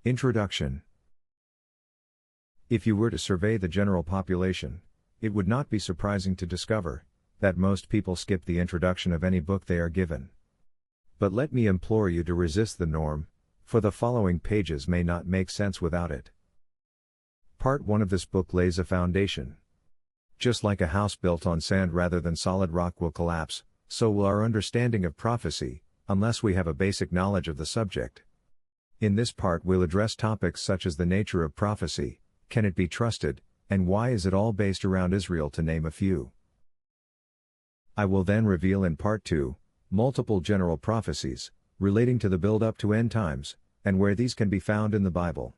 Introduction. If you were to survey the general population, it would not be surprising to discover that most people skip the introduction of any book they are given. But let me implore you to resist the norm, for the following pages may not make sense without it. Part 1 of this book lays a foundation. Just like a house built on sand rather than solid rock will collapse, so will our understanding of prophecy, unless we have a basic knowledge of the subject. In this part we'll address topics such as the nature of prophecy, can it be trusted, and why is it all based around Israel, to name a few. I will then reveal in Part 2, multiple general prophecies, relating to the build-up to end times, and where these can be found in the Bible.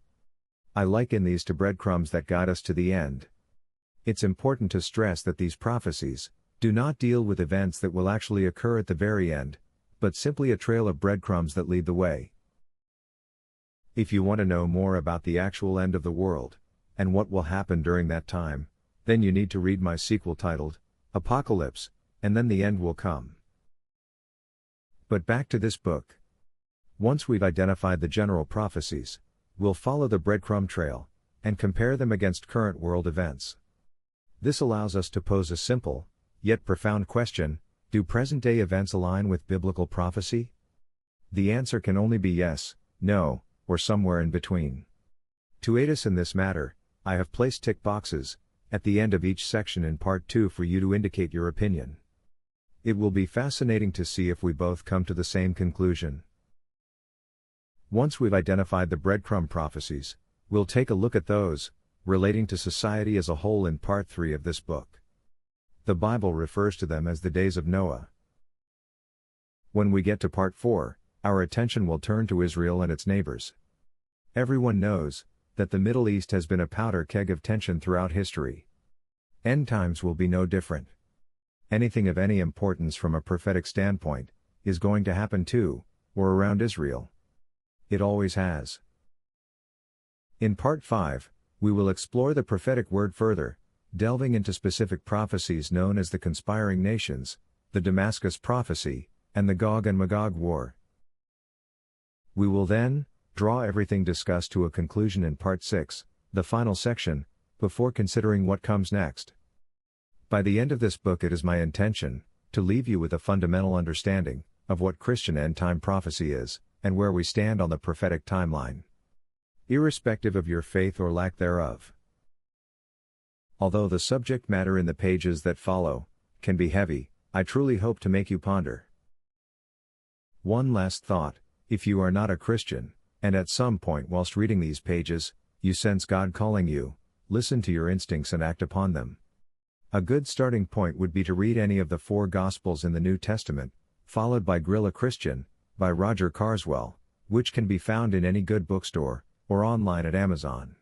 I liken these to breadcrumbs that guide us to the end. It's important to stress that these prophecies do not deal with events that will actually occur at the very end, but simply a trail of breadcrumbs that lead the way. If you want to know more about the actual end of the world, and what will happen during that time, then you need to read my sequel titled, Apocalypse, and then the end will come. But back to this book. Once we've identified the general prophecies, we'll follow the breadcrumb trail, and compare them against current world events. This allows us to pose a simple, yet profound question: do present-day events align with biblical prophecy? The answer can only be yes, no, or somewhere in between. To aid us in this matter, I have placed tick boxes at the end of each section in Part 2 for you to indicate your opinion. It will be fascinating to see if we both come to the same conclusion. Once we've identified the breadcrumb prophecies, we'll take a look at those relating to society as a whole in Part 3 of this book. The Bible refers to them as the days of Noah. When we get to Part 4, our attention will turn to Israel and its neighbors. Everyone knows that the Middle East has been a powder keg of tension throughout history. End times will be no different. Anything of any importance from a prophetic standpoint is going to happen to, or around Israel. It always has. In Part 5, we will explore the prophetic word further, delving into specific prophecies known as the conspiring nations, the Damascus prophecy, and the Gog and Magog war. We will then draw everything discussed to a conclusion in Part 6, the final section, before considering what comes next. By the end of this book, it is my intention to leave you with a fundamental understanding of what Christian end-time prophecy is, and where we stand on the prophetic timeline, irrespective of your faith or lack thereof. Although the subject matter in the pages that follow can be heavy, I truly hope to make you ponder. One last thought: if you are not a Christian, and at some point whilst reading these pages, you sense God calling you, listen to your instincts and act upon them. A good starting point would be to read any of the 4 Gospels in the New Testament, followed by Grill a Christian, by Roger Carswell, which can be found in any good bookstore, or online at Amazon.